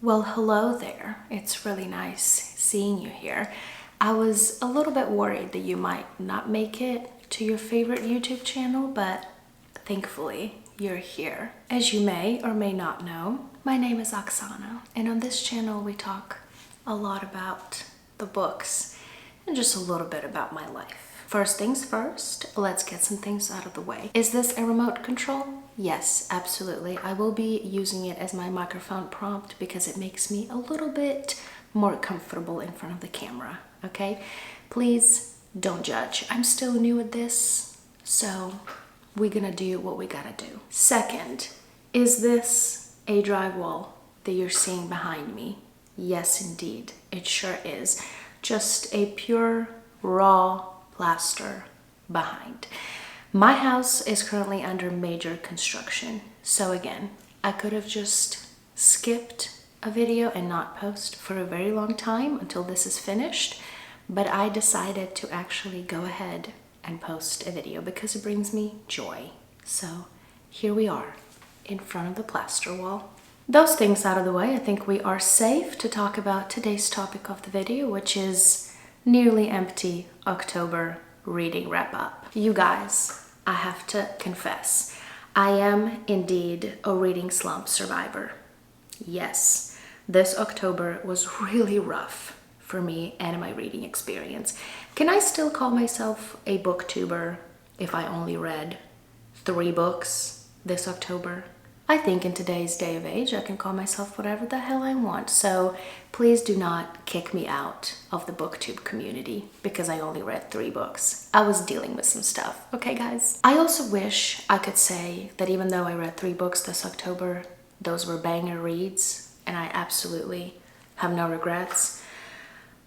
Well, hello there. It's really nice seeing you here. I was a little bit worried that you might not make it to your favorite YouTube channel, but thankfully you're here. As you may or may not know, my name is Oksana, and on this channel we talk a lot about the books and just a little bit about my life. First things first, let's get some things out of the way. Is this a remote control? Yes, absolutely. I will be using it as my microphone prompt because it makes me a little bit more comfortable in front of the camera, okay? Please don't judge. I'm still new at this, so we're gonna do what we gotta do. Second, is this a drywall that you're seeing behind me? Yes, indeed, it sure is. Just a pure, raw plaster behind. My house is currently under major construction. So again, I could have just skipped a video and not post for a very long time until this is finished, but I decided to actually go ahead and post a video because it brings me joy. So here we are in front of the plaster wall. Those things out of the way, I think we are safe to talk about today's topic of the video, which is nearly empty October reading wrap up. You guys, I have to confess, I am indeed a reading slump survivor. Yes, this October was really rough for me and my reading experience. Can I still call myself a booktuber if I only read 3 books this October? I think in today's day of age, I can call myself whatever the hell I want. So please do not kick me out of the booktube community because I only read 3 books. I was dealing with some stuff, okay guys? I also wish I could say that even though I read 3 books this October, those were banger reads and I absolutely have no regrets.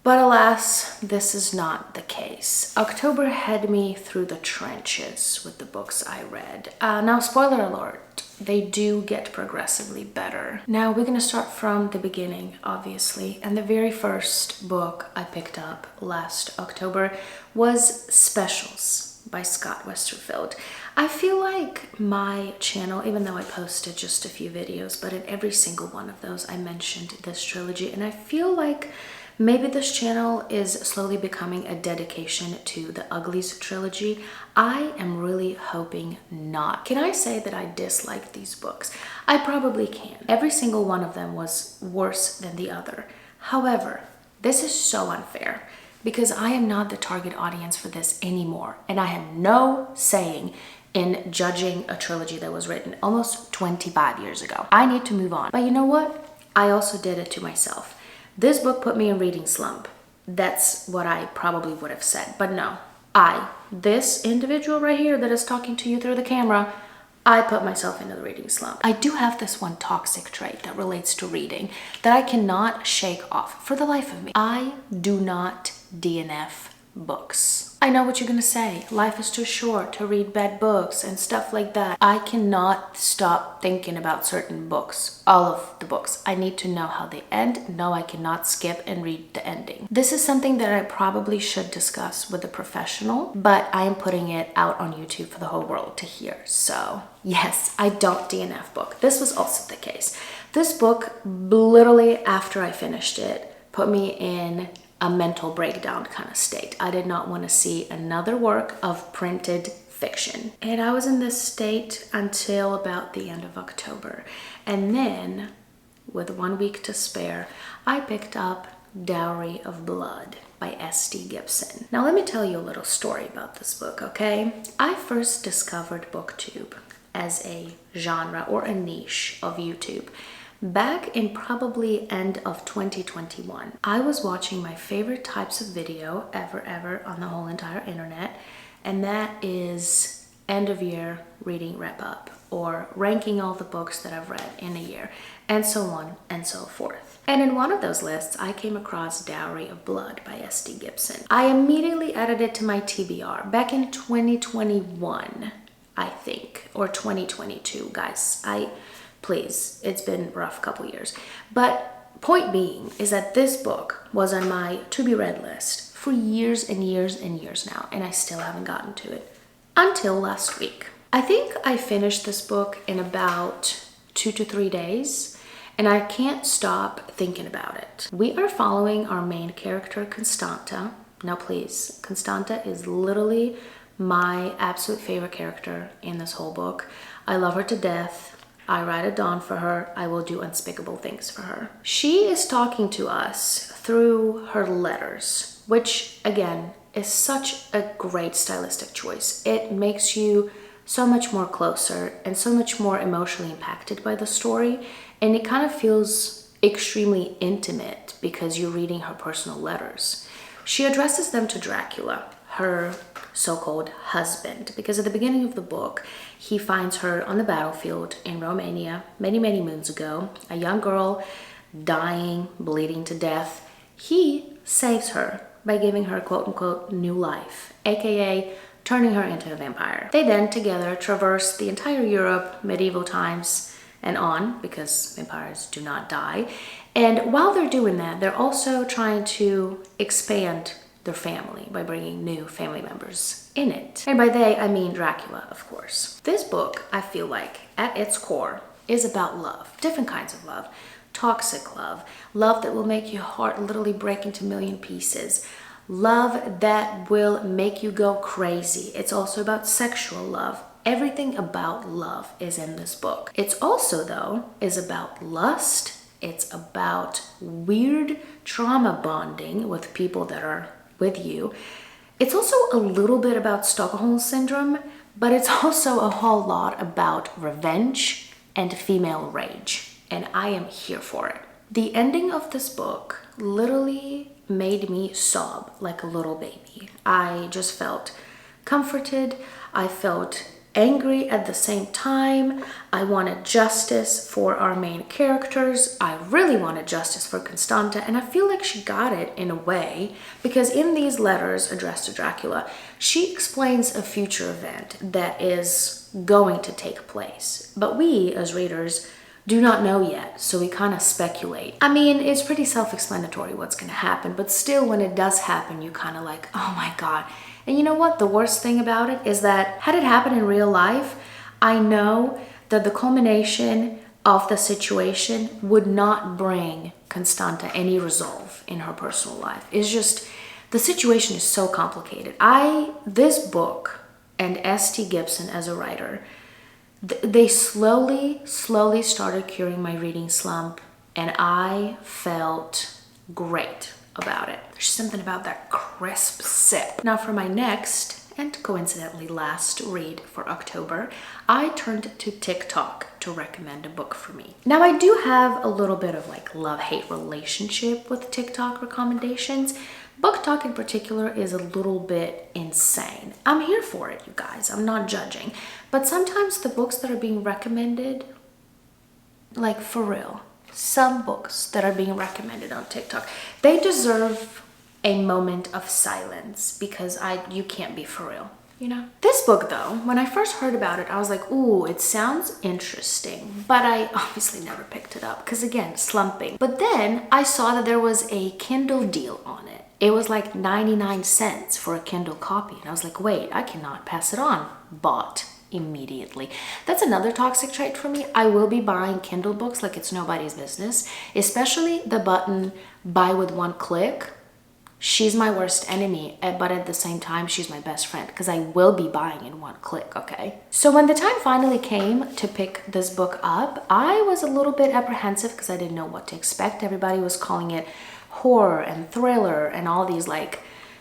But alas, this is not the case. October had me through the trenches with the books I read. Now, spoiler alert, they do get progressively better. Now, we're gonna start from the beginning, obviously. And the very first book I picked up last October was Specials by Scott Westerfeld. I feel like my channel, even though I posted just a few videos, but in every single one of those, I mentioned this trilogy. And I feel like maybe this channel is slowly becoming a dedication to the Uglies trilogy. I am really hoping not. Can I say that I dislike these books? I probably can. Every single one of them was worse than the other. However, this is so unfair because I am not the target audience for this anymore. And I have no saying in judging a trilogy that was written almost 25 years ago. I need to move on. But you know what? I also did it to myself. This book put me in reading slump. That's what I probably would have said. But no, this individual right here that is talking to you through the camera, I put myself into the reading slump. I do have this one toxic trait that relates to reading that I cannot shake off for the life of me. I do not DNF books. I know what you're gonna say. Life is too short to read bad books and stuff like that. I cannot stop thinking about certain books, all of the books. I need to know how they end. No, I cannot skip and read the ending. This is something that I probably should discuss with a professional, but I am putting it out on YouTube for the whole world to hear. So yes, I don't DNF book. This was also the case. This book, literally after I finished it, put me in a mental breakdown kind of state. I did not want to see another work of printed fiction. And I was in this state until about the end of October. And then, with 1 week to spare, I picked up Dowry of Blood by S.D. Gibson. Now let me tell you a little story about this book, okay? I first discovered booktube as a genre or a niche of YouTube back in probably end of 2021. I was watching my favorite types of video ever on the whole entire internet, and that is end of year reading wrap up or ranking all the books that I've read in a year and so on and so forth. And in one of those lists, I came across Dowry of Blood by S.D. Gibson. I immediately added it to my TBR back in 2021, I think, or 2022, guys. Please, it's been a rough couple years. But point being is that this book was on my to-be-read list for years and years and years now, and I still haven't gotten to it until last week. I think I finished this book in about 2 to 3 days, and and I can't stop thinking about it. We are following our main character, Constanta. Now please, Constanta is literally my absolute favorite character in this whole book. I love her to death. I ride at dawn for her. I will do unspeakable things for her. She is talking to us through her letters, which again is such a great stylistic choice. It makes you so much more closer and so much more emotionally impacted by the story, and it kind of feels extremely intimate because you're reading her personal letters. She addresses them to Dracula, her so-called husband, because at the beginning of the book he finds her on the battlefield in Romania many moons ago, a young girl dying, bleeding to death. He saves her by giving her quote-unquote new life, aka turning her into a vampire. They then together traverse the entire Europe, medieval times and on, because vampires do not die. And while they're doing that, they're also trying to expand their family by bringing new family members in it. And by they, I mean Dracula, of course. This book, I feel like, at its core, is about love, different kinds of love. Toxic love, love that will make your heart literally break into a million pieces, love that will make you go crazy. It's also about sexual love. Everything about love is in this book. It's also, though, is about lust. It's about weird trauma bonding with people that are with you. It's also a little bit about Stockholm Syndrome, but it's also a whole lot about revenge and female rage. And I am here for it. The ending of this book literally made me sob like a little baby. I just felt comforted. I felt angry at the same time. I wanted justice for our main characters. I really wanted justice for Constanta, and I feel like she got it in a way, because in these letters addressed to Dracula, she explains a future event that is going to take place. But we, as readers, do not know yet, so we kind of speculate. I mean, it's pretty self-explanatory what's gonna happen, but still when it does happen, you kind of like, oh my God. And you know what? The worst thing about it is that had it happened in real life, I know that the culmination of the situation would not bring Constanta any resolve in her personal life. It's just, the situation is so complicated. This book and S.T. Gibson as a writer, they slowly started curing my reading slump, and I felt great about it. There's something about that crisp sip. Now for my next, and coincidentally last read for October, I turned to TikTok to recommend a book for me. Now I do have a little bit of like love-hate relationship with TikTok recommendations. BookTok in particular is a little bit insane. I'm here for it, you guys. I'm not judging. But sometimes the books that are being recommended, like for real, some books that are being recommended on TikTok, they deserve a moment of silence because you can't be for real, you know? This book though, when I first heard about it, I was like, ooh, it sounds interesting, but I obviously never picked it up because again, slumping. But then I saw that there was a Kindle deal on it. It was like 99 cents for a Kindle copy. And I was like, wait, I cannot pass it on. Bought immediately. That's another toxic trait for me. I will be buying Kindle books like it's nobody's business, especially the button buy with one click. She's my worst enemy, but at the same time, she's my best friend because I will be buying in one click, okay? So when the time finally came to pick this book up, I was a little bit apprehensive because I didn't know what to expect. Everybody was calling it horror and thriller and all these like,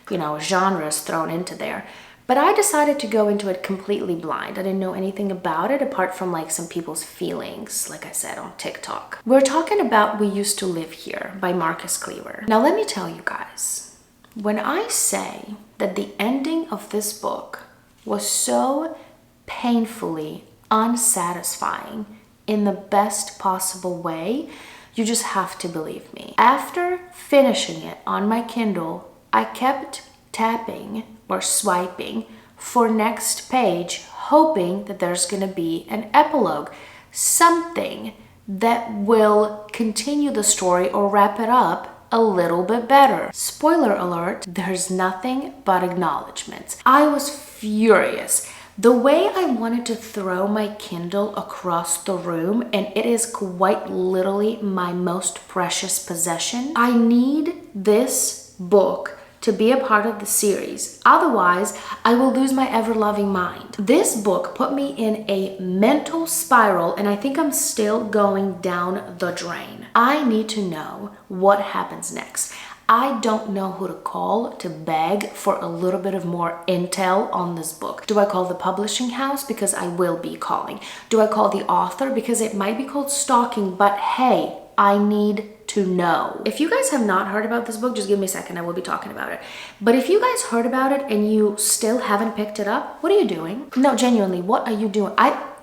you know, genres thrown into there. But I decided to go into it completely blind. I didn't know anything about it apart from like some people's feelings, like I said, on TikTok. We're talking about We Used to Live Here by Marcus Cleaver. Now let me tell you guys, when I say that the ending of this book was so painfully unsatisfying in the best possible way, you just have to believe me. After finishing it on my Kindle, I kept tapping or swiping for next page, hoping that there's gonna be an epilogue, something that will continue the story or wrap it up a little bit better. Spoiler alert, there's nothing but acknowledgements. I was furious. The way I wanted to throw my Kindle across the room, and it is quite literally my most precious possession. I need this book to be a part of the series. Otherwise, I will lose my ever-loving mind. This book put me in a mental spiral, and I think I'm still going down the drain. I need to know what happens next. I don't know who to call to beg for a little bit of more intel on this book. Do I call the publishing house? Because I will be calling. Do I call the author? Because it might be called stalking, but hey, I need to know. If you guys have not heard about this book, just give me a second, I will be talking about it. But if you guys heard about it and you still haven't picked it up, what are you doing? No, genuinely, what are you doing?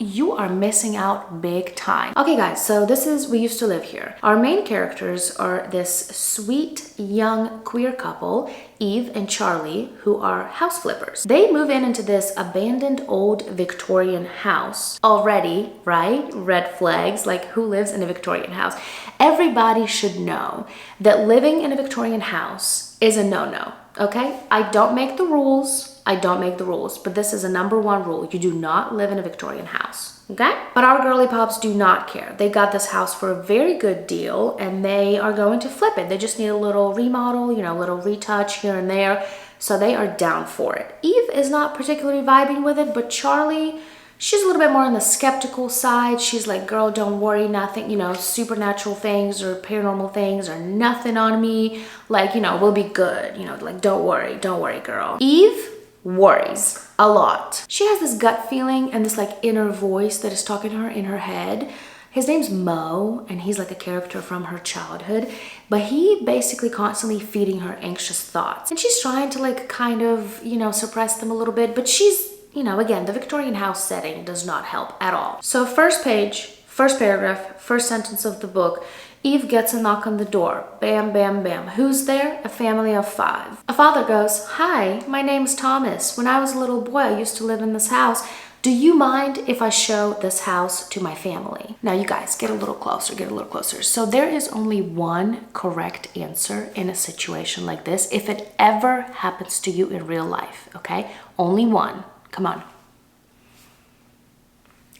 You are missing out big time. Okay guys, so this is We Used to Live Here. Our main characters are this sweet young queer couple, Eve and Charlie, who are house flippers. They move into this abandoned old Victorian house. Already, right? Red flags, like who lives in a Victorian house? Everybody should know that living in a Victorian house is a no-no, okay? I don't make the rules. I don't make the rules, but this is a #1 rule. You do not live in a Victorian house, okay? But our girly pops do not care. They got this house for a very good deal and they are going to flip it. They just need a little remodel, you know, a little retouch here and there. So they are down for it. Eve is not particularly vibing with it, but Charlie, she's a little bit more on the skeptical side. She's like, girl, don't worry, nothing, you know, supernatural things or paranormal things or nothing on me. Like, you know, we'll be good. You know, like, don't worry, girl. Eve worries a lot. She has this gut feeling and this like inner voice that is talking to her in her head. His name's Mo, and he's like a character from her childhood, but he basically constantly feeding her anxious thoughts. And she's trying to like kind of, you know, suppress them a little bit, but she's, you know, again, the Victorian house setting does not help at all. So first page, first paragraph, first sentence of the book, Eve gets a knock on the door. Bam, bam, bam. Who's there? A family of 5. A father goes, hi, my name's Thomas. When I was a little boy, I used to live in this house. Do you mind if I show this house to my family? Now you guys, get a little closer, get a little closer. So there is only one correct answer in a situation like this. If it ever happens to you in real life, okay? Only one. Come on.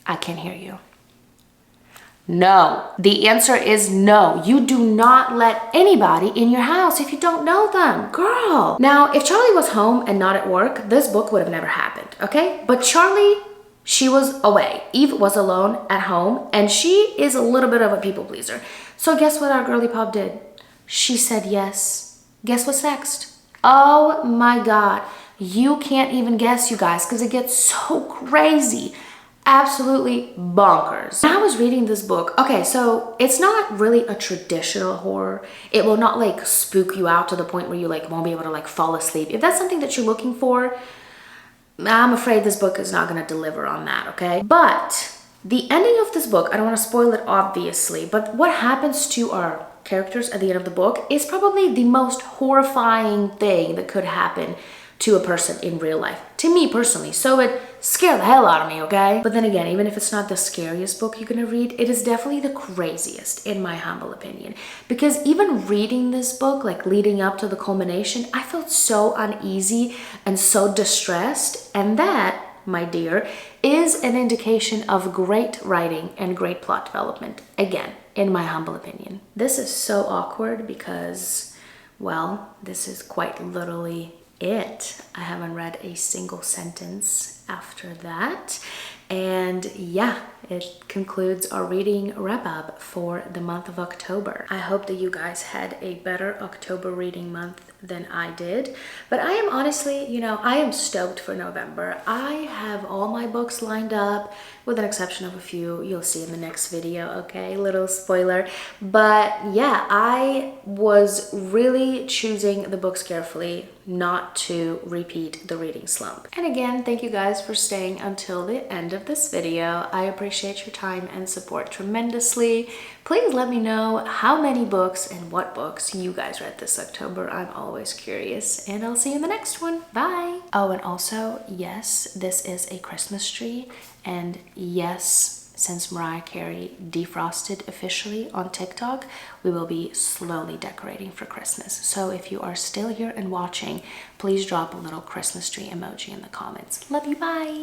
I can't hear you. No. The answer is no. You do not let anybody in your house if you don't know them. Girl. Now, if Charlie was home and not at work, this book would have never happened, okay? But Charlie, she was away. Eve was alone at home, and she is a little bit of a people pleaser. So guess what our girly pop did? She said yes. Guess what's next? Oh my God. You can't even guess, you guys, because it gets so crazy. Absolutely bonkers. When I was reading this book, okay, so it's not really a traditional horror. It will not like spook you out to the point where you like won't be able to like fall asleep. If that's something that you're looking for, I'm afraid this book is not going to deliver on that, okay? But the ending of this book, I don't want to spoil it obviously, but what happens to our characters at the end of the book is probably the most horrifying thing that could happen to a person in real life, to me personally. So it scared the hell out of me, okay? But then again, even if it's not the scariest book you're gonna read, it is definitely the craziest in my humble opinion. Because even reading this book, like leading up to the culmination, I felt so uneasy and so distressed. And that, my dear, is an indication of great writing and great plot development. Again, in my humble opinion. This is so awkward because, well, this is quite literally it. I haven't read a single sentence after that. And yeah, it concludes our reading wrap up for the month of October. I hope that you guys had a better October reading month than I did. But I am honestly, you know, I am stoked for November. I have all my books lined up, with an exception of a few you'll see in the next video, okay? Little spoiler. But yeah, I was really choosing the books carefully not to repeat the reading slump. And again, thank you guys for staying until the end of this video. I appreciate your time and support tremendously. Please let me know how many books and what books you guys read this October. I'm always curious, and I'll see you in the next one. Bye. Oh, and also, yes, this is a Christmas tree, and yes, since Mariah Carey defrosted officially on TikTok, we will be slowly decorating for Christmas. So if you are still here and watching, please drop a little Christmas tree emoji in the comments. Love you, bye.